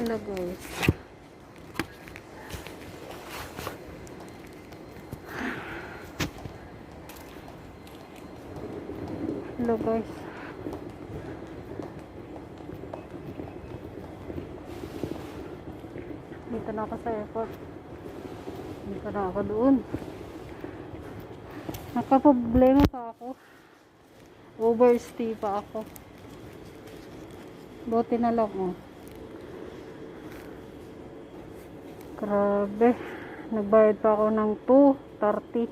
Hello guys. Hello guys. Dito na ako sa airport. Dito na ako doon. Nakaproblema pa ako. Overstay pa ako. Buti na lang oh. Grabe. Nagbayad pa ako ng 230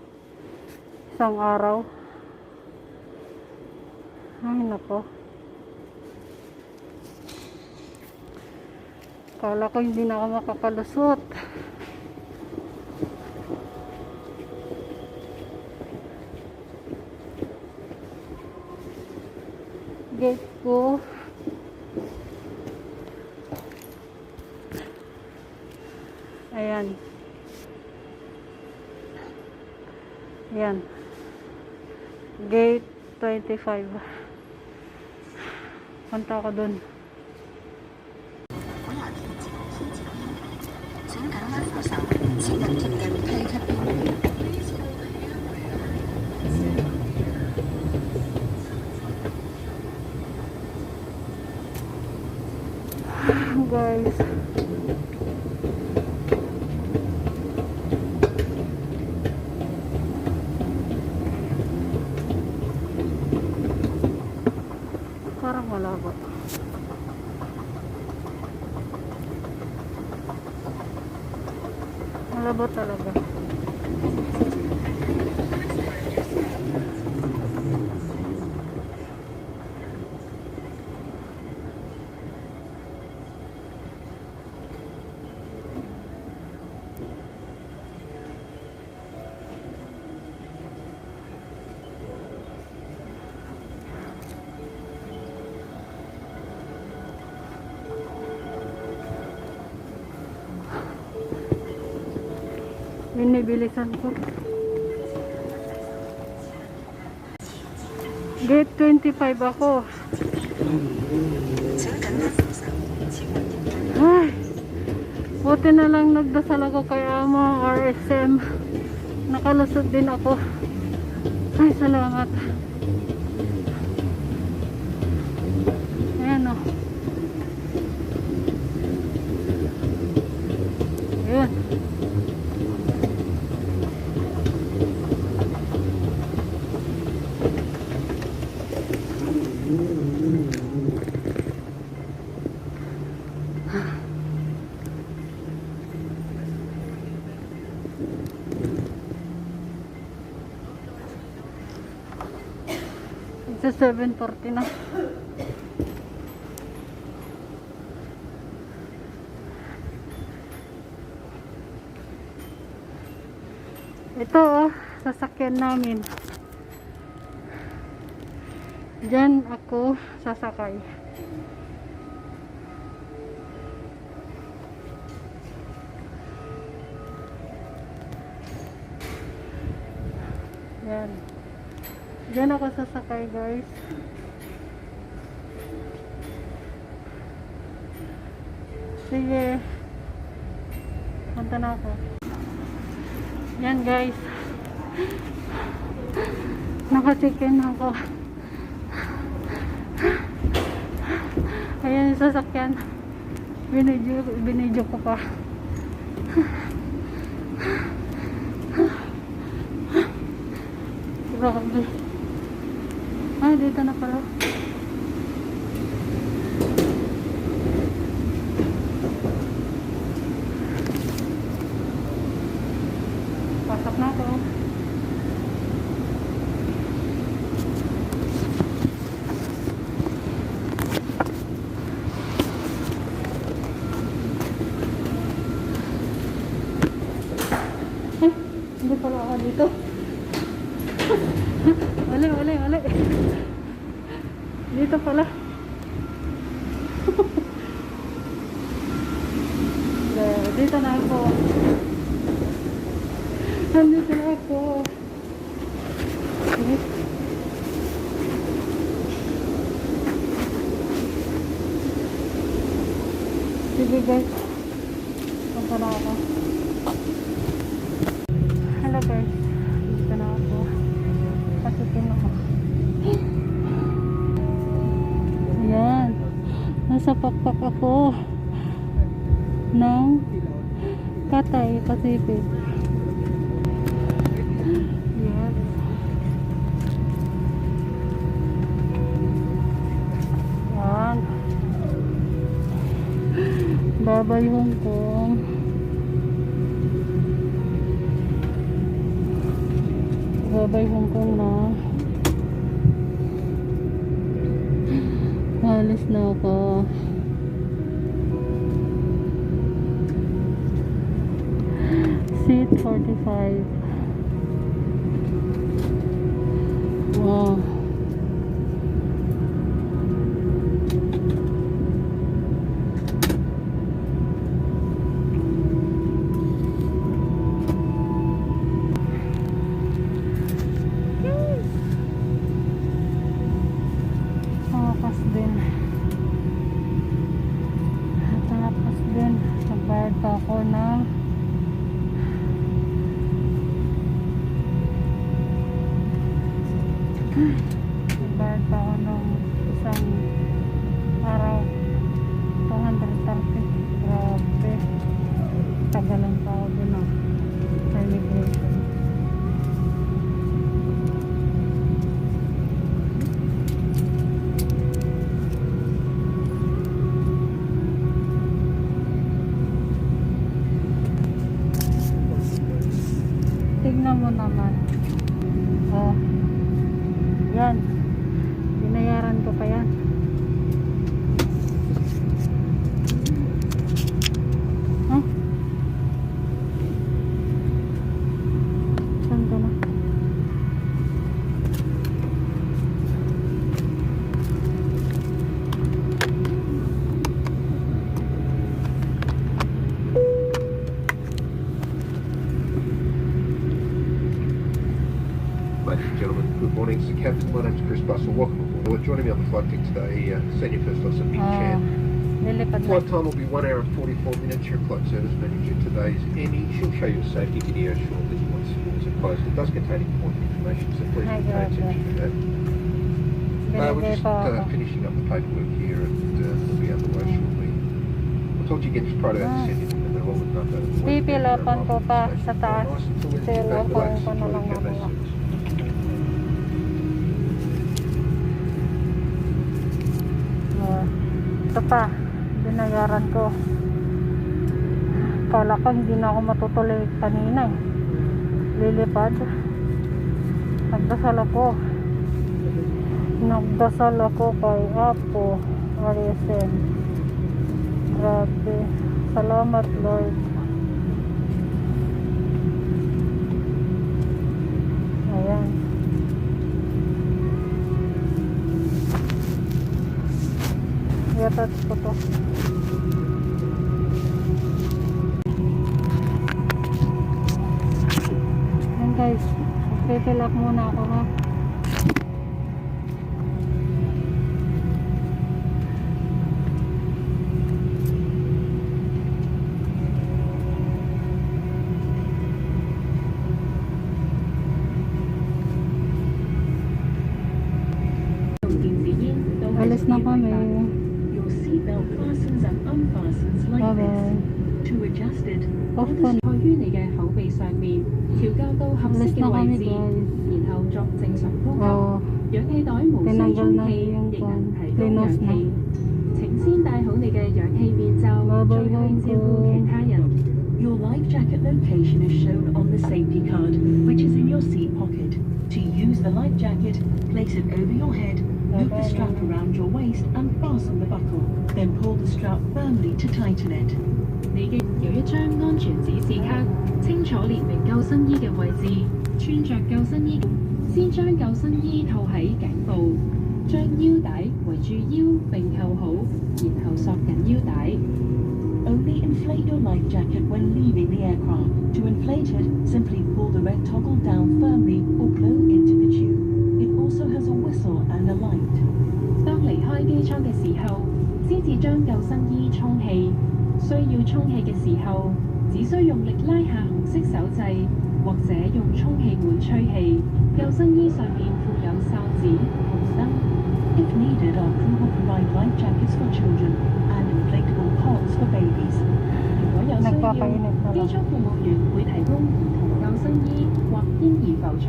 isang araw. Ay nako. Kala ko hindi na ako makakalusot. Gate ko. Ayan. Ayan. Gate 25. Punta ako dun. Guys. Parang malabo. Malabo talaga. Binibilisan ko. Gate 25 ako. Ay, buti na lang nagdasal ako kay Amo RSM. Nakalusot din ako. Ay, salamat. Ayan o. Ayan. Sa 7:40 na. Ito oh, sasakyan namin. Diyan ako sasakay. Yan. Diyan ako sasakay guys. Sige. Punta na ako. Yan guys. Nakachicken ako. Ayan yung sasakyan. Binidyo ko pa. Grabe. Ay, dito na pala. Pasok na ako. Ay, hindi pala ako dito. Wala. Dito pala. Dito na ako. Nandito na ako. Sige guys, punta na ako. Hello guys, dito na ako. Pasukin ako. Ayan, nasa pakpak ako ng Cathay Pacific. Yes. Ayan. Bye-bye Hong Kong. Bye-bye Hong Kong na. Alis na ako. Seat 45. Wow. Tapos din nagbayad pa ako ng isang araw 230. Grabe, tagalan pa ako din sa immigration. Tignan mo naman. Oh. Yan. Binayaran ko pa yan. Huh? Saan ka na? Ladies and gentlemen, good morning. It's the captain. My name's Chris Bussell. Welcome aboard. Joining me on the flight deck today, Senior First Officer Ming Chan. Flight time will be 1 hour and 44 minutes. Your flight service manager today is Amy. She'll show you a safety video shortly once the doors are closed. It does contain important information, so please pay attention to that. We're just finishing up the paperwork here and we'll be underway shortly. We'll talk to you again just prior to that descending and then we'll look up at it. Pipilapan ko pa sa taas. Pero ko na lang ako. Ito pa, binayaran ko. Kala ko hindi na ako matutuloy kanina eh. Lilipad. Nagdasal ako kay Apo RSM. Grabe, salamat Lord. Ayan. I-attach ko to. Ayan guys, fill up muna ako ha. Alis na kami. Seatbelt fastens and unfastens like this. To adjust it, 我哋坐於你嘅口鼻上面，調校到合適嘅位置，然後作正常呼吸。氧氣袋無需充氣，亦能提供氧氣。請先戴好你嘅氧氣面罩，再去照顧其他人。Your life jacket location is shown on the safety card, which is in your seat pocket. To use the life jacket, place it over your head. Loop the strap around your waist and fasten the buckle. Then pull the strap firmly to tighten it. 你嘅有一張安全指示卡，清楚列明救生衣嘅位置。穿着救生衣，先將救生衣套喺頸部，將腰帶圍住腰並扣好，然後索緊腰帶。Only inflate your life jacket when leaving the aircraft. To inflate it, simply pull the red toggle down firmly or blow into the tube. It also has a whistle and a light. 當離開機艙嘅時候，先至將救生衣充氣，需要充氣嘅時候，只需用力拉下紅色手掣，或者用充氣管吹氣。救生衣上面附有哨子、紅燈。If needed, our crew will provide life jackets for children and inflatable cots for babies. 如果有需要，機艙服務員會提供兒童救生衣或嬰兒浮床。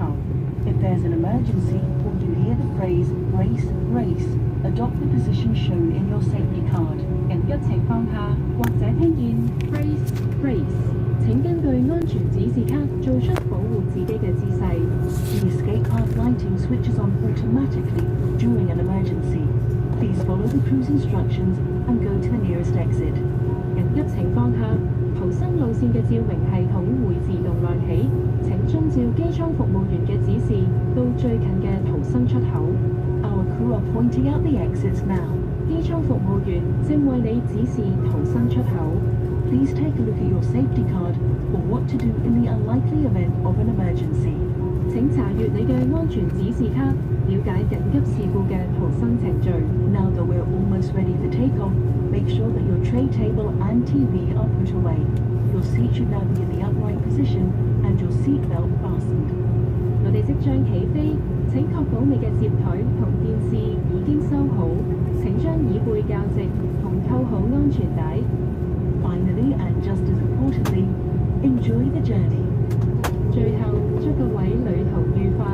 If there's an emergency or you hear the phrase "race, race," adopt the position shown in your safety card. 緊急情況下，或者聽見 "race, race"， 請根據安全指示卡做出保護自己嘅姿勢。The escape card lighting switches on automatically during an emergency. Please follow the crew's instructions and go to the nearest exit. 緊急情況下，逃生路線嘅照明系統會自動亮起。請遵照機艙服務員嘅指示到最近嘅逃生出口。Our crew are pointing out the exits now. 機艙服務員正為你指示逃生出口。Please take a look at your safety card for what to do in the unlikely event of an emergency. 請查閱你嘅安全指示卡，了解緊急事故嘅逃生程序。Now that we're almost ready for takeoff, make sure that your tray table and TV are put away. Your seat should now be in the upright position and your seat belt fastened. 我哋即將起飛，請確保你嘅摺枱同電視已經收好。請將椅背較直同扣好安全帶。Finally, and just as importantly, enjoy the journey. 最後，祝各位旅途愉快。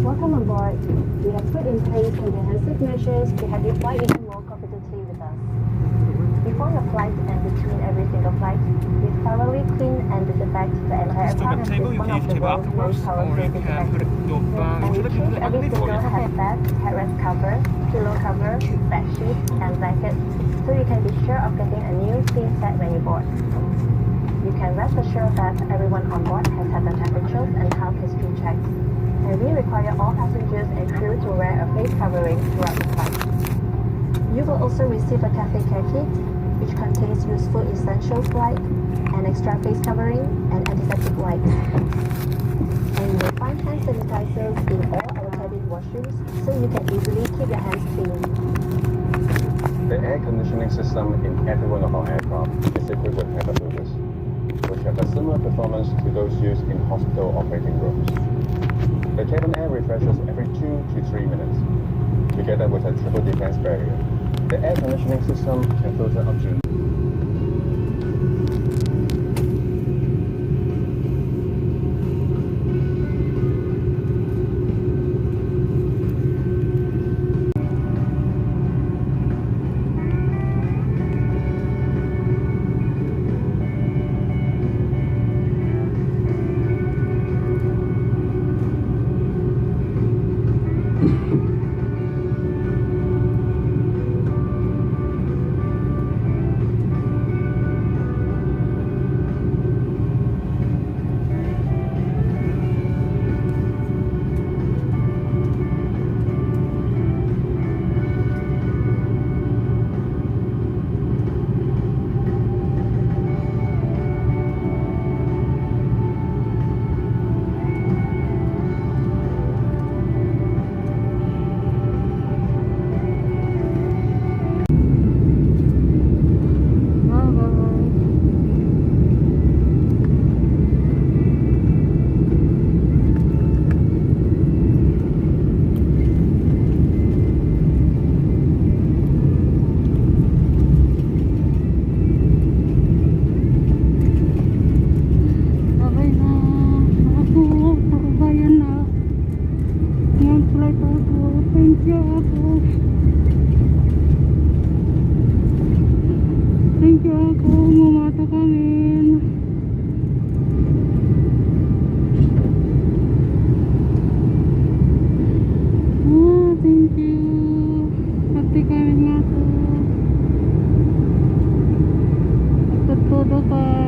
Welcome on board. We have put in place comprehensive measures to have you fly even more confidently with us. Before your flight and between every single flight, we thoroughly clean and disinfect the entire apartment with one of the world's most powerful disinfectants. And we change every single headband, headrest cover, pillow cover, bed sheet, and blanket, so you can be sure of getting a new clean set when you board. You can rest assured that everyone on board has had their temperatures and health history checked. And we require all passengers and crew to wear a face covering throughout the flight. You will also receive a cafe care kit, which contains useful essentials like an extra face covering and antiseptic wipes. And you will find hand sanitizers in all our cabin washrooms, so you can easily keep your hands clean. The air conditioning system in every one of our aircraft is equipped with HEPA filters, which have a similar performance to those used in hospital operating rooms. The cabin air refreshes every 2 to 3 minutes, together with a triple defense barrier. The air conditioning system can filter up to Thank you ako, mamato kami. Thank you. Pati kami nga to. Magtutudo ka.